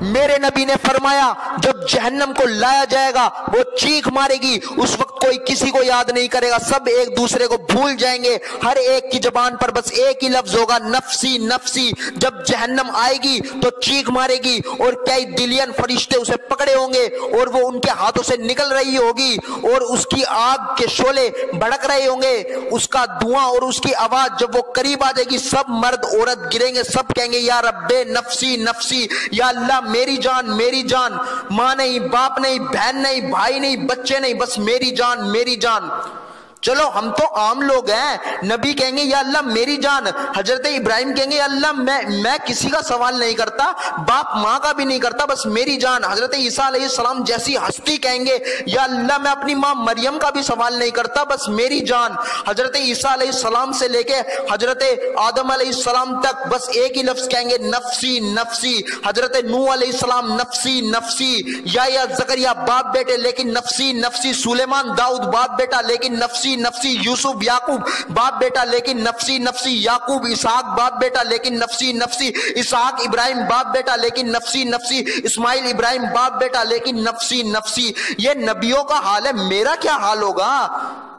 میرے نبی نے فرمایا جب جہنم کو لایا جائے گا وہ چیخ مارے گی، اس وقت کوئی کسی کو یاد نہیں کرے گا، سب ایک دوسرے کو بھول جائیں گے، ہر ایک کی زبان پر بس ایک ہی لفظ ہوگا، نفسی نفسی۔ جب جہنم آئے گی تو چیخ مارے گی اور کئی دلین فرشتے اسے پکڑے ہوں گے اور وہ ان کے ہاتھوں سے نکل رہی ہوگی اور اس کی آگ کے شعلے بھڑک رہے ہوں گے، اس کا دھواں اور اس کی آواز جب وہ قریب آ جائے گی، سب مرد عورت گریں گے، سب کہیں گے یا رب نفسی نفسی، یا اللہ میری جان میری جان، ماں نہیں باپ نہیں بہن نہیں بھائی نہیں بچے نہیں، بس میری جان میری جان۔ چلو ہم تو عام لوگ ہیں، نبی کہیں گے یا اللہ میری جان، حضرت ابراہیم کہیں گے یا اللہ میں کسی کا سوال نہیں کرتا، باپ ماں کا بھی نہیں کرتا، بس میری جان۔ حضرت عیسیٰ علیہ السلام جیسی ہستی کہیں گے یا اللہ میں اپنی ماں مریم کا بھی سوال نہیں کرتا، بس میری جان۔ حضرت عیسیٰ علیہ السلام سے لے کے حضرت آدم علیہ السلام تک بس ایک ہی لفظ کہیں گے نفسی نفسی۔ حضرت نوح علیہ السلام نفسی نفسی، یا زکریا باپ بیٹے لیکن نفسی نفسی، سلیمان داؤد باپ بیٹا لیکن نفسی نفسی، یوسف یعقوب باپ بیٹا لیکن نفسی نفسی، یعقوب اسحاق باپ بیٹا لیکن نفسی نفسی، اسحاق ابراہیم باپ بیٹا لیکن نفسی نفسی، اسماعیل ابراہیم باپ بیٹا لیکن نفسی نفسی۔ یہ نبیوں کا حال ہے، میرا کیا حال ہوگا؟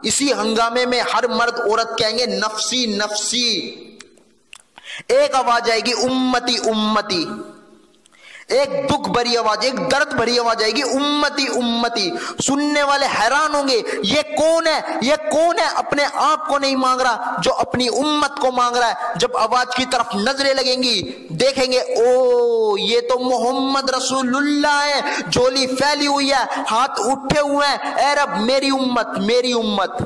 اسی ہنگامے میں ہر مرد عورت کہیں گے نفسی نفسی، ایک آواز آئے گی امتی امتی، ایک دکھ بھری آواز، ایک درد بھری آواز آئے گی امتی امتی۔ سننے والے حیران ہوں گے یہ کون ہے، یہ کون ہے اپنے آپ کو نہیں مانگ رہا جو اپنی امت کو مانگ رہا ہے۔ جب آواز کی طرف نظریں لگیں گی دیکھیں گے او یہ تو محمد رسول اللہ ہے، جھولی پھیلی ہوئی ہے، ہاتھ اٹھے ہوئے ہیں، اے رب میری امت میری امت۔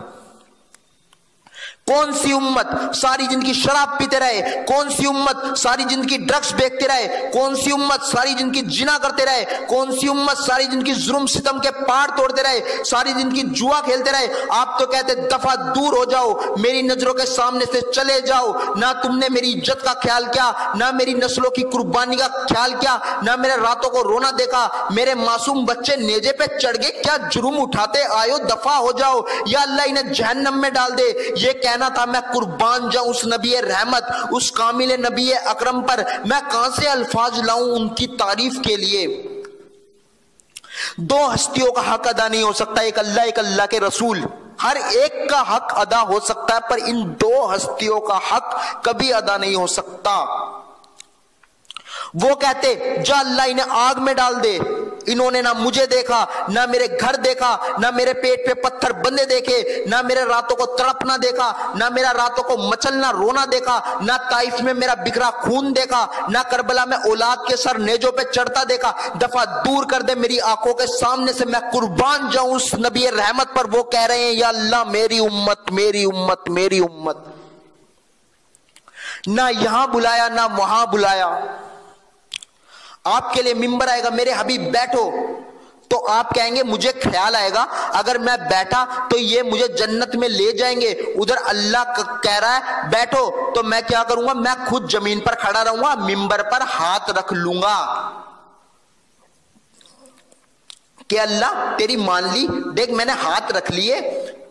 کون سی امت ساری زندگی شراب پیتے رہے، کون سی امت ساری زندگی ڈرگس بیچتے رہے، کون سی امت ساری زندگی زنا کرتے رہے، کون سی امت ساری زندگی ظلم ستم کے پہاڑ توڑتے رہے، ساری زندگی جوا کھیلتے رہے۔ آپ تو کہتے دفعہ دور ہو جاؤ، میری نظروں کے سامنے سے چلے جاؤ، نہ تم نے میری عزت کا خیال کیا، نہ میری نسلوں کی قربانی کا خیال کیا، نہ میرے راتوں کو رونا دیکھا، میرے معصوم بچے نیزے پہ چڑھ گئے، کیا جرم اٹھاتے آئے ہو، دفعہ ہو جاؤ، یا اللہ انہیں جہنم میں ڈال دے۔ یہ کہنا تھا میں قربان جاؤں اس نبی رحمت، اس کامل نبی اکرم پر، میں کہاں سے الفاظ لاؤں ان کی تعریف کے لیے۔ دو ہستیوں کا حق ادا نہیں ہو سکتا، ایک اللہ ایک اللہ کے رسول، ہر ایک کا حق ادا ہو سکتا ہے پر ان دو ہستیوں کا حق کبھی ادا نہیں ہو سکتا۔ وہ کہتے جا اللہ انہیں آگ میں ڈال دے، انہوں نے نہ مجھے دیکھا، نہ میرے گھر دیکھا، نہ میرے پیٹ پہ پتھر بندے دیکھے، نہ میرے راتوں کو تڑپنا دیکھا، نہ میرا راتوں کو مچلنا رونا دیکھا، نہ طائف میں میرا بکھرا خون دیکھا، نہ کربلا میں اولاد کے سر نیجوں پہ چڑھتا دیکھا، دفعہ دور کر دے میری آنکھوں کے سامنے سے، میں قربان جاؤں اس نبی رحمت پر۔ وہ کہہ رہے ہیں یا اللہ میری امت میری امت میری امت۔ نہ یہاں بلایا نہ وہاں بلایا، آپ کے لیے ممبر آئے گا میرے حبیب بیٹھو تو آپ کہیں گے مجھے خیال آئے گا اگر میں بیٹھا تو یہ مجھے جنت میں لے جائیں گے، ادھر اللہ کہہ رہا ہے بیٹھو تو میں کیا کروں گا، میں خود زمین پر کھڑا رہوں گا، ممبر پر ہاتھ رکھ لوں گا کہ اللہ تیری مان لی، دیکھ میں نے ہاتھ رکھ لیے،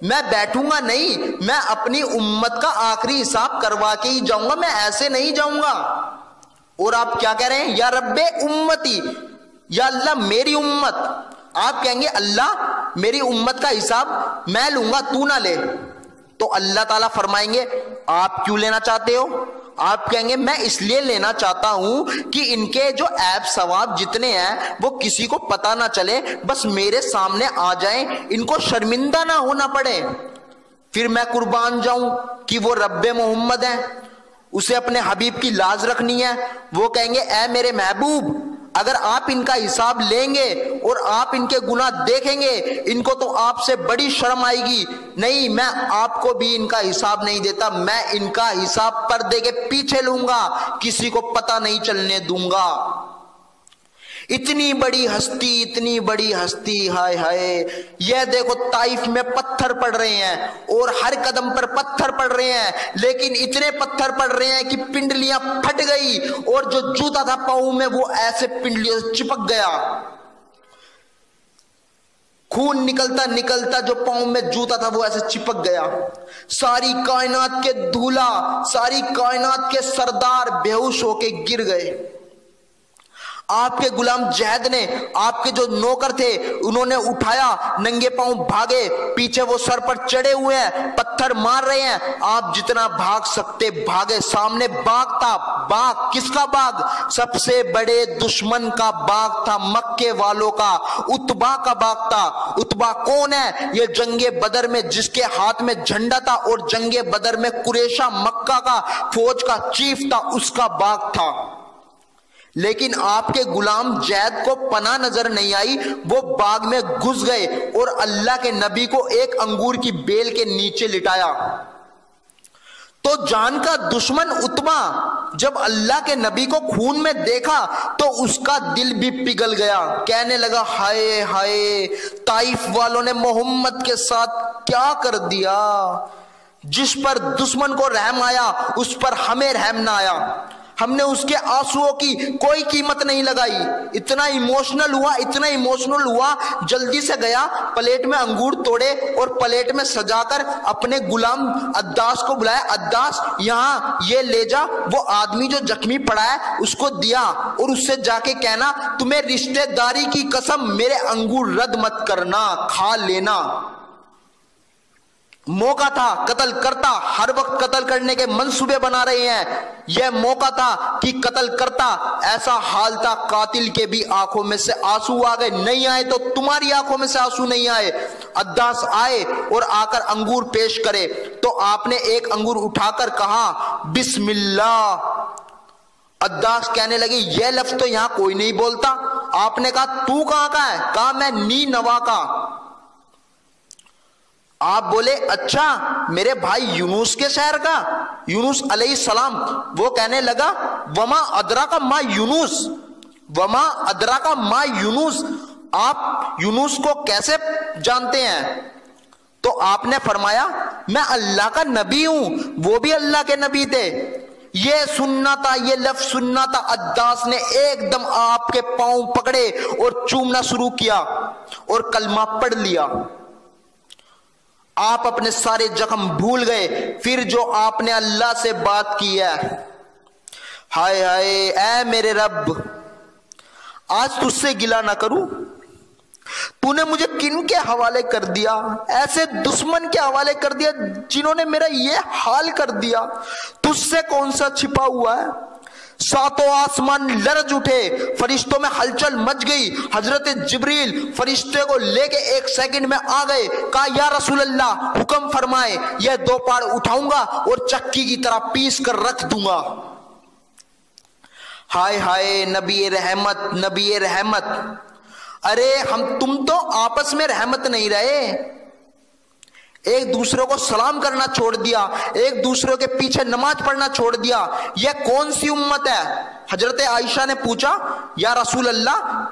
میں بیٹھوں گا نہیں، میں اپنی امت کا آخری حساب کروا کے ہی جاؤں گا، میں ایسے نہیں جاؤں گا۔ اور آپ کیا کہہ رہے ہیں یا رب امتی، یا اللہ میری امت۔ آپ کہیں گے اللہ میری امت کا حساب میں لوں گا تو نہ لے، تو اللہ تعالیٰ فرمائیں گے آپ کیوں لینا چاہتے ہو؟ آپ کہیں گے میں اس لیے لینا چاہتا ہوں کہ ان کے جو عیب ثواب جتنے ہیں وہ کسی کو پتہ نہ چلے، بس میرے سامنے آ جائیں، ان کو شرمندہ نہ ہونا پڑے، پھر میں قربان جاؤں کہ وہ رب محمد ہیں، اسے اپنے حبیب کی لاز رکھنی ہے۔ وہ کہیں گے اے میرے محبوب اگر آپ ان کا حساب لیں گے اور آپ ان کے گناہ دیکھیں گے، ان کو تو آپ سے بڑی شرم آئے گی، نہیں میں آپ کو بھی ان کا حساب نہیں دیتا، میں ان کا حساب پردے کے پیچھے لوں گا، کسی کو پتہ نہیں چلنے دوں گا۔ اتنی بڑی ہستی ہائے ہائے، یہ دیکھو طائف میں پتھر پڑ رہے ہیں اور ہر قدم پر پتھر پڑ رہے ہیں، لیکن اتنے پتھر پڑ رہے ہیں کہ پنڈلیاں پھٹ گئی اور جو جوتا تھا پاؤں میں وہ ایسے پنڈلیوں سے چپک گیا، خون نکلتا نکلتا جو پاؤں میں جوتا تھا وہ ایسے چپک گیا۔ ساری کائنات کے دھولا، ساری کائنات کے سردار بے ہوش ہو کے گر گئے۔ آپ کے غلام جہد نے، آپ کے جو نوکر تھے، انہوں نے اٹھایا، ننگے پاؤں بھاگے، پیچھے وہ سر پر چڑھے ہوئے ہیں، پتھر مار رہے ہیں، آپ جتنا بھاگ سکتے بھاگے، سامنے باغ تھا۔ باغ کس کا باغ؟ سب سے بڑے دشمن کا باغ تھا، مکے والوں کا، اتبا کا باغ تھا۔ اتبا کون ہے؟ یہ جنگ بدر میں جس کے ہاتھ میں جھنڈا تھا اور جنگ بدر میں قریشہ مکہ کا فوج کا چیف تھا، اس کا باغ تھا۔ لیکن آپ کے غلام جید کو پناہ نظر نہیں آئی، وہ باغ میں گھس گئے اور اللہ کے نبی کو ایک انگور کی بیل کے نیچے لٹایا۔ تو جان کا دشمن اتبا جب اللہ کے نبی کو خون میں دیکھا تو اس کا دل بھی پگھل گیا، کہنے لگا ہائے ہائے، طائف والوں نے محمد کے ساتھ کیا کر دیا؟ جس پر دشمن کو رحم آیا اس پر ہمیں رحم نہ آیا، ہم نے اس کے آنسوؤں کی کوئی قیمت نہیں لگائی۔ اتنا ایموشنل ہوا، جلدی سے گیا، پلیٹ میں انگور توڑے اور پلیٹ میں سجا کر اپنے غلام عداس کو بلایا، عداس یہاں یہ لے جا، وہ آدمی جو زخمی پڑا ہے اس کو دیا، اور اس سے جا کے کہنا تمہیں رشتہ داری کی قسم میرے انگور رد مت کرنا، کھا لینا۔ موقع تھا قتل کرتا، ہر وقت قتل کرنے کے منصوبے بنا رہے ہیں، یہ موقع تھا کہ قتل کرتا، ایسا حال تھا قاتل کے بھی آنکھوں میں سے آنسو آ گئے، نہیں آئے تو تمہاری آنکھوں میں سے آنسو نہیں آئے۔ عداس آئے اور آ کر انگور پیش کرے تو آپ نے ایک انگور اٹھا کر کہا بسم اللہ۔ عداس کہنے لگے یہ لفظ تو یہاں کوئی نہیں بولتا۔ آپ نے کہا تو کہاں کا ہے؟ کہا میں نی نوا کا۔ آپ بولے اچھا میرے بھائی یونس کے شہر کا، یونس علیہ السلام۔ وہ کہنے لگا وما ادراک ما یونس، وما ادراک ما یونس، آپ یونس کو کیسے جانتے ہیں؟ تو آپ نے فرمایا میں اللہ کا نبی ہوں، وہ بھی اللہ کے نبی تھے۔ یہ سننا تھا، یہ لفظ سننا تھا۔ عداس نے ایک دم آپ کے پاؤں پکڑے اور چومنا شروع کیا اور کلمہ پڑھ لیا۔ آپ اپنے سارے زخم بھول گئے۔ پھر جو آپ نے اللہ سے بات کی ہے، ہائے ہائے اے میرے رب، آج تجھ سے گلہ نہ کروں، تو نے مجھے کن کے حوالے کر دیا؟ ایسے دشمن کے حوالے کر دیا جنہوں نے میرا یہ حال کر دیا۔ تجھ سے کون سا چھپا ہوا ہے؟ ساتوں آسمان لرز اٹھے، فرشتوں میں ہلچل مچ گئی۔ حضرت جبریل فرشتے کو لے کے ایک سیکنڈ میں آ گئے، کہا یا رسول اللہ حکم فرمائے، یہ دو پاڑ اٹھاؤں گا اور چکی کی طرح پیس کر رکھ دوں گا۔ ہائے ہائے نبی رحمت، نبی رحمت، ارے تم تو آپس میں رحمت نہیں رہے، ایک دوسرے کو سلام کرنا چھوڑ دیا، ایک دوسرے کے پیچھے نماز پڑھنا چھوڑ دیا۔ یہ کون سی امت ہے؟ حضرت عائشہ نے پوچھا یا رسول اللہ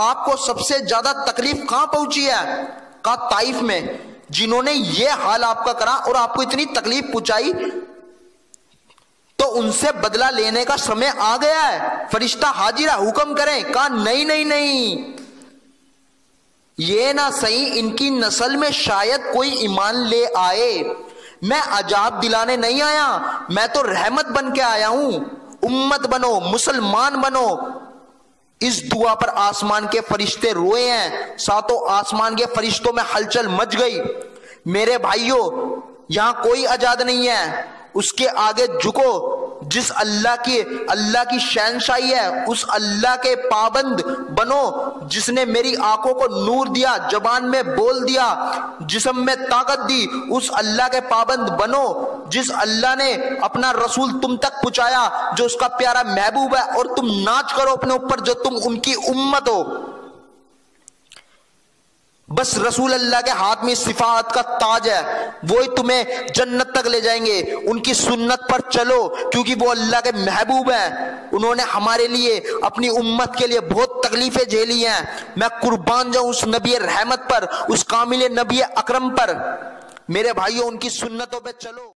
آپ کو سب سے زیادہ تکلیف کہاں پہنچی ہے؟ کہا طائف میں۔ جنہوں نے یہ حال آپ کا کرا اور آپ کو اتنی تکلیف پہنچائی تو ان سے بدلہ لینے کا سمے آ گیا ہے، فرشتہ حاضر ہے، حکم کریں۔ کہا نہیں نہیں نہیں، یہ نہ صحیح ان کی نسل میں شاید کوئی ایمان لے آئے، میں عذاب دلانے نہیں آیا، میں تو رحمت بن کے آیا ہوں، امت بنو، مسلمان بنو۔ اس دعا پر آسمان کے فرشتے روئے ہیں، ساتوں آسمان کے فرشتوں میں ہلچل مچ گئی۔ میرے بھائیوں یہاں کوئی آزاد نہیں ہے، اس کے آگے جھکو، جس اللہ کی شہنشاہی ہے اس اللہ کے پابند بنو، جس نے میری آنکھوں کو نور دیا، زبان میں بول دیا، جسم میں طاقت دی، اس اللہ کے پابند بنو، جس اللہ نے اپنا رسول تم تک پہنچایا، جو اس کا پیارا محبوب ہے، اور تم ناچ کرو اپنے اوپر جو تم ان کی امت ہو۔ بس رسول اللہ کے ہاتھ میں صفات کا تاج ہے، وہی تمہیں جنت تک لے جائیں گے۔ ان کی سنت پر چلو کیونکہ وہ اللہ کے محبوب ہیں، انہوں نے ہمارے لیے، اپنی امت کے لیے بہت تکلیفیں جھیلی ہیں۔ میں قربان جاؤں اس نبی رحمت پر، اس کامل نبی اکرم پر۔ میرے بھائیوں ان کی سنتوں پہ چلو۔